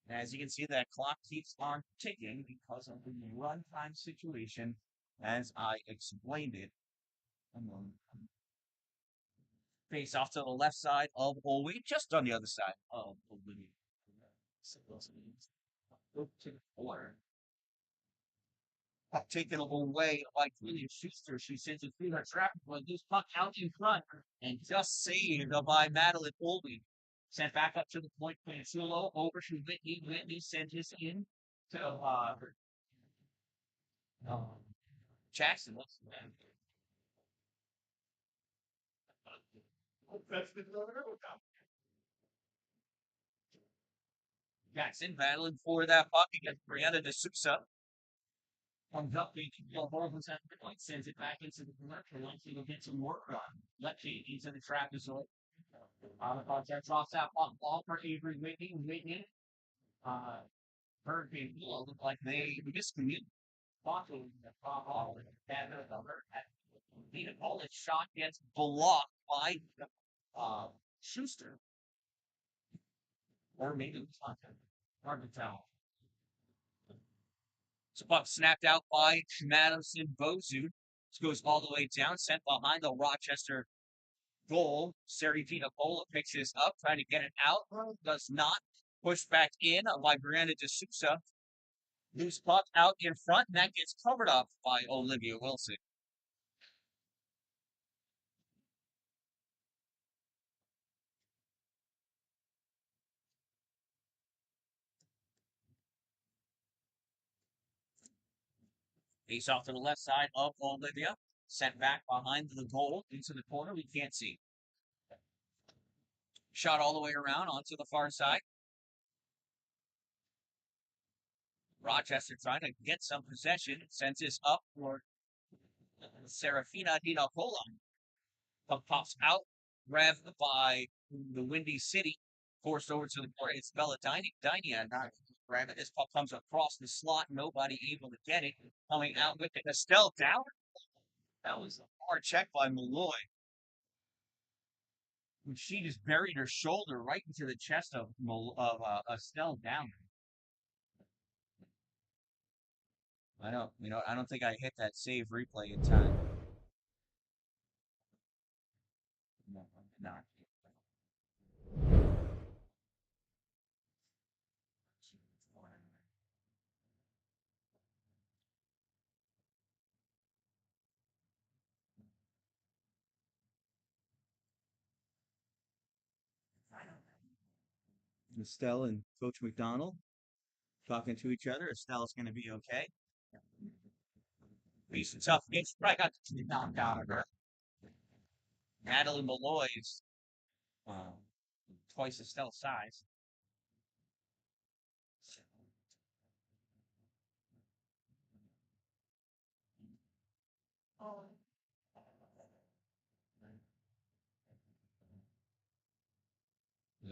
As you can see, that clock keeps on ticking because of the runtime situation, as I explained it. Face off to the left side of Olwe, just on the other side of Olwe. Go to the corner. Puck taken away by Julia Schuster. She sends it through her traffic, but this puck out in front and just saved by Madeline Olwe. Sent back up to the point, Panchulo over to Whitney. Whitney sent this in to Jackson. What's the name? Jackson battling for that puck against Brianna De Sousa. Comes up, holds at the point, sends it back into the commercial. Once he will get some work done. Lefty, he's in the trap as well. The contact drops that ball for Avery Whitney. Whitney, Hurricane look like they miscommunicated. Bottle the ball and the bullet shot gets blocked by Schuster. Or maybe it was contact. Hard to tell. So puck snapped out by Madison Bozu. This goes all the way down, sent behind the Rochester goal. Serafina Bola picks this up, trying to get it out. Does not. Pushed back in by Brianna De Sousa. Loose puck out in front, and that gets covered up by Olivia Wilson. Face off to the left side of Olivia. Sent back behind the goal into the corner. We can't see. Shot all the way around onto the far side. Rochester trying to get some possession. Sends this up for Serafina Dina Cola. Puck pops out, grabbed by the Windy City, forced over to the court. It's Bella Dynia not grab it. This puck comes across the slot, nobody able to get it. Coming out with it, Estelle down. That was a hard check by Malloy. She just buried her shoulder right into the chest of Estelle down. I don't think I hit that save replay in time. No, I did not. Estelle and Coach McDonald talking to each other. Estelle's going to be okay. He's a tough game. Probably got the knocked out of her. Madeline Malloy is uh, twice Estelle's size.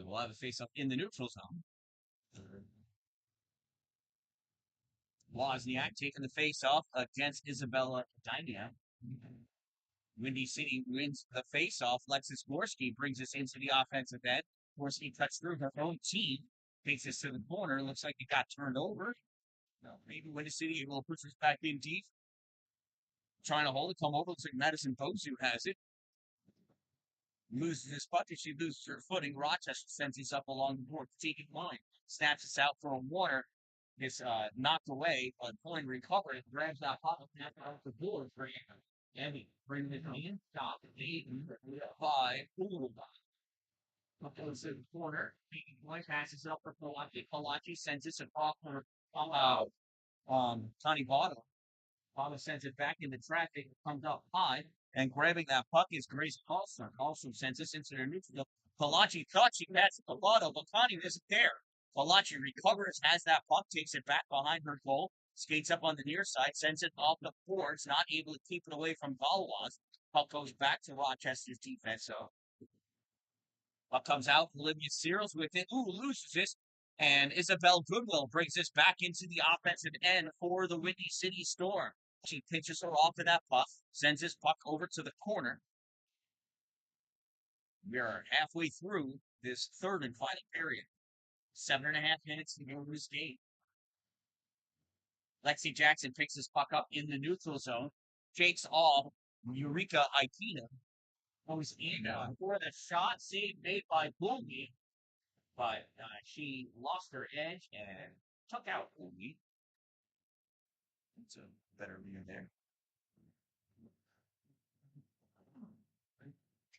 We'll have a face up in the neutral zone. Wozniak taking the face off against Isabella Dynamia. Windy City wins the face-off. Lexus Gorski brings us into the offensive end. Gorski cuts through her own team, takes us to the corner. Looks like it got turned over. No, maybe Windy City able to push us back in deep. Trying to hold it, come over. Looks like Madison Bozu has it. Loses his puck and she loses her footing. Rochester sends this up along the board, taking line. Snaps us out for a Warner. It's knocked away, but Coin recovered it, grabs that puck, and off the board for Emmy. Bring it in, stop, 8, 5, up to the corner. Making point passes up for Palachi. Palachi sends this across for Tony Votto. Votto sends it back into traffic, comes up high, and grabbing that puck is Grace Carlson. Also sends this into their neutral. Palachi thought she passed it to Votto, but Connie isn't there. Palachi recovers, has that puck, takes it back behind her goal, skates up on the near side, sends it off the boards, not able to keep it away from Galois. Puck goes back to Rochester's defense, so puck comes out. Olivia Searles with it. Ooh, loses this. And Isabel Goodwill brings this back into the offensive end for the Windy City Storm. She pitches her off of that puck, sends this puck over to the corner. We are halfway through this third and final period. 7.5 minutes to go in this game. Lexi Jackson picks this puck up in the neutral zone, shakes off Eureka Aikina. Goes in for the shot save made by Boogie, but she lost her edge and took out Boogie. It's a better view there.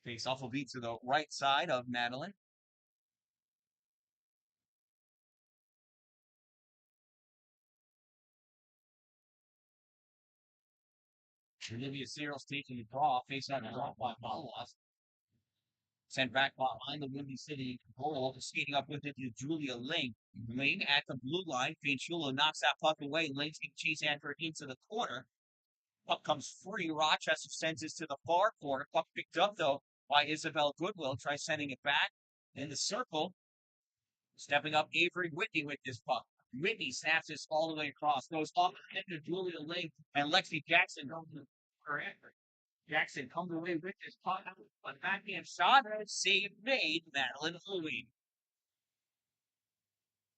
Face off will be to the right side of Madeline. Olivia Searles taking the draw, face out draw by Balas. Sent back behind the Windy City goal, skating up with it to Julia Ling. Ling at the blue line. Fanchulo knocks that puck away. Ling's going to chase after it into the corner. Puck comes free. Rochester sends this to the far corner. Puck picked up, though, by Isabel Goodwill. Tries sending it back in the circle. Stepping up Avery Whitney with this puck. Whitney snaps this all the way across. Goes off into Julia Ling and Lexi Jackson comes to her after. Jackson comes away with this puck. But backhand shot. Save made. Madeline Louie.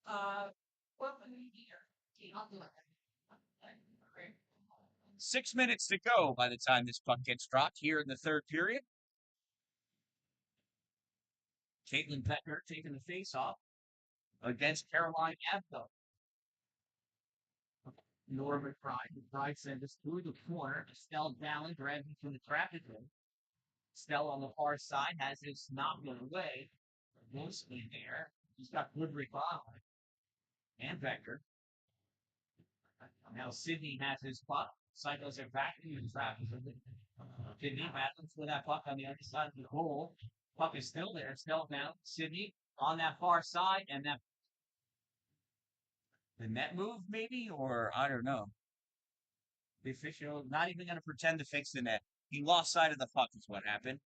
What would we here? 6 minutes to go by the time this puck gets dropped here in the third period. Caitlin Becker taking the face off against Caroline Abdo. Nora McBride. McBride sends us through the corner. Estelle Dallin grabs it from the traffic room. Estelle on the far side has his knocked away. Mostly there. He's got good recovery. And Becker. Now Sydney has his puck. Cycles it back into the traffic room. Sydney battles for that puck on the other side of the goal. Puck is still there. Still down. Sydney on that far side. And that the net move, maybe? Or I don't know. The official not even going to pretend to fix the net. He lost sight of the puck, is what happened.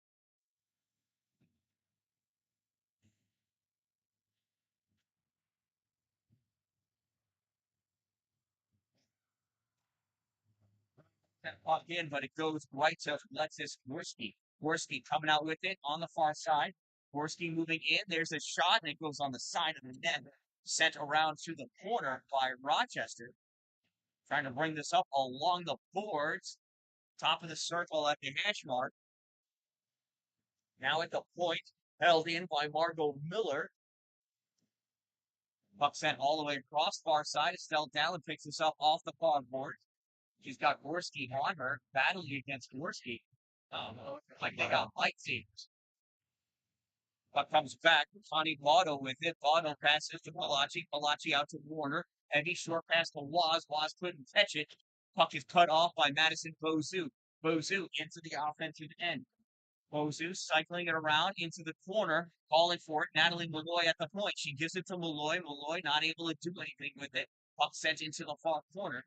That puck in, but it goes right to Alexis Gorski. Gorski coming out with it on the far side. Gorski moving in. There's a shot, and it goes on the side of the net. Sent around to the corner by Rochester. Trying to bring this up along the boards. Top of the circle at the hash mark. Now at the point, held in by Margot Miller. Puck sent all the way across far side. Dan-Dalin picks this up off the far board. She's got Gorski on her, battling against Gorski. Like they got lightsabers. Puck comes back. Connie Votto with it. Votto passes to Malachi. Malachi out to Warner. Heavy short pass to Waz. Waz couldn't catch it. Puck is cut off by Madison Bozu. Bozu into the offensive end. Bozu cycling it around into the corner, calling for it. Natalie Malloy at the point. She gives it to Malloy. Malloy not able to do anything with it. Puck sent into the far corner.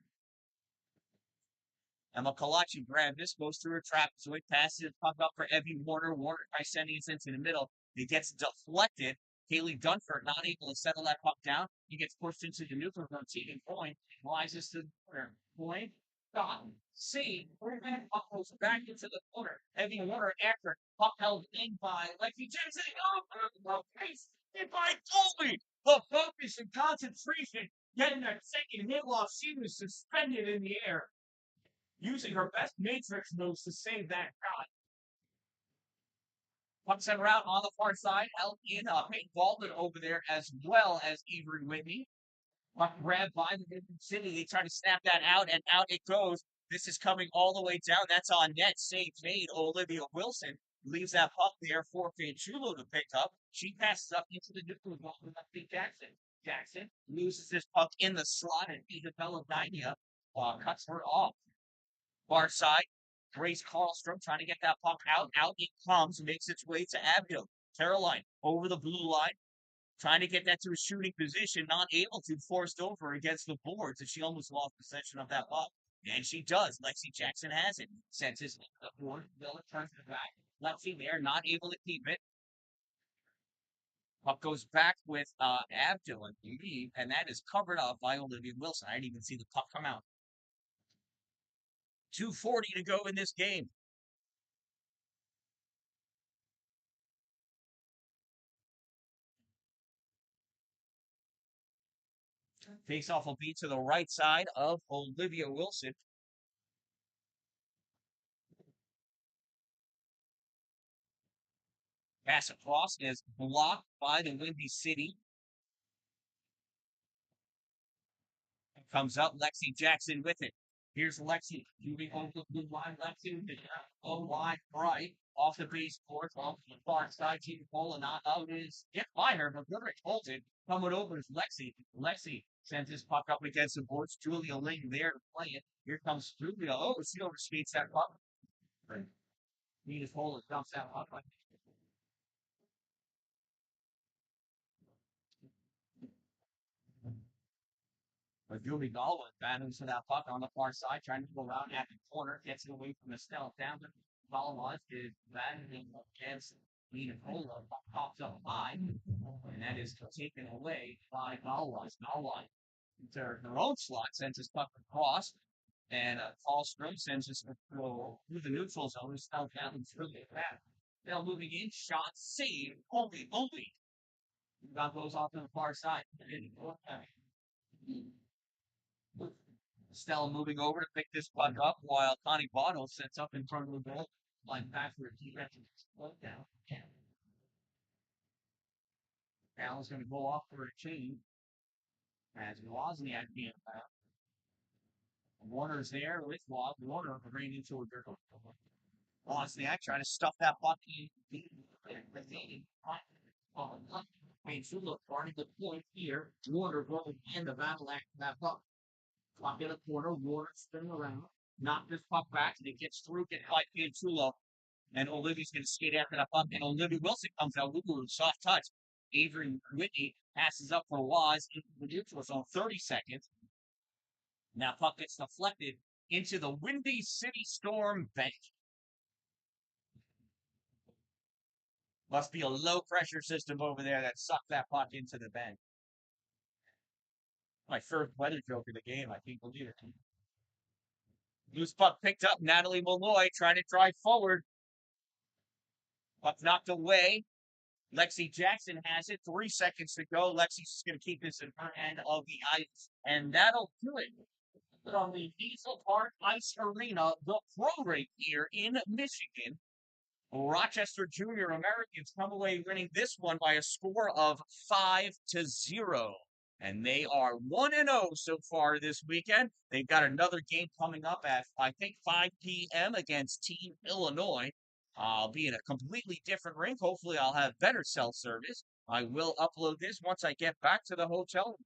And Makalachi grabbed this, goes through a trapezoid, passes it, puck up for Evie Warner. Warner tries sending it into the middle. It gets deflected. Haley Dunford not able to settle that puck down. He gets pushed into the neutral zone. Tegan Point rises to the corner. Point, stop, see, puck goes back into the corner. Evie Warner after puck held in by Lexi Jensen. Oh, face hit by goalie. The focus and concentration getting that second hit while she was suspended in the air, using her best matrix moves to save that shot. Puck sent around on the far side, held in Peyton Baldwin over there as well as Avery Whitney. Puck grabbed by the Midland City. They try to snap that out, and out it goes. This is coming all the way down. That's on net. Save made. Olivia Wilson leaves that puck there for Fanchulo to pick up. She passes up into the neutral zone with Jackson. Jackson loses this puck in the slot, and Isabella Dynia cuts her off. Far side, Grace Carlstrom trying to get that puck out. Out it comes, makes its way to Abigail. Caroline over the blue line, trying to get that to a shooting position, not able to, forced over against the boards, and she almost lost possession of that puck. And she does. Lexi Jackson has it. Sends his board. Miller turns it back. Lexi there, not able to keep it. Puck goes back with Abdul, I believe, and that is covered up by Olivia Wilson. I didn't even see the puck come out. 2:40 to go in this game. Faceoff will be to the right side of Olivia Wilson. Pass across is blocked by the Windy City. Comes up, Lexi Jackson with it. Here's Lexi moving over the blue line. Lexi with the line right off the base court, off the far side. Team pulling out is hit by her, but Goodrich holds it. Coming over is Lexi. Lexi sends his puck up against the boards. Julia Ling there to play it. Here comes Julia. Oh, she overspeeds that puck. Nina's hole and dumps that puck. But Julie Galwin battles for that puck on the far side, trying to go around at the corner, gets it away from Estelle down. Galwin is battling against Nina Cola, pops up high, and that is taken away by Galwin. Galwin into her own slot, sends his puck across, and Paul Strom sends his through the neutral zone. Estelle down through the back. Now moving in, shot, save, only. That goes off to the far side. Stella moving over to pick this puck up while Connie Bottle sets up in front of the goal. Line back for a defensive down. Al's going to go off for a change as Wozniak being found. Warner's there with Warner ran into a girl. Wozniak trying to stuff that puck in. Shula starting the point here. Warner going in the battle after that puck. Clock in a corner, Warner spinning around, knock this puck back, and it gets through, get by Pantulo. And Olivia's going to skate after that puck, and Olivia Wilson comes out, Ooh, soft touch. Avery Whitney passes up for Waz into the neutral zone, 30 seconds. Now puck gets deflected into the Windy City Storm bench. Must be a low pressure system over there that sucked that puck into the bench. My first weather joke of the game, I can't believe it. Loose puck picked up. Natalie Malloy trying to drive forward. Puck knocked away. Lexi Jackson has it. 3 seconds to go. Lexi's just going to keep this in her end of the ice, and that'll do it from the Diesel Park Ice Arena, the pro rate here in Michigan. Rochester Junior Americans come away winning this one by a score of 5-0. And they are 1-0 so far this weekend. They've got another game coming up at, I think, 5 p.m. against Team Illinois. I'll be in a completely different rink. Hopefully, I'll have better cell service. I will upload this once I get back to the hotel.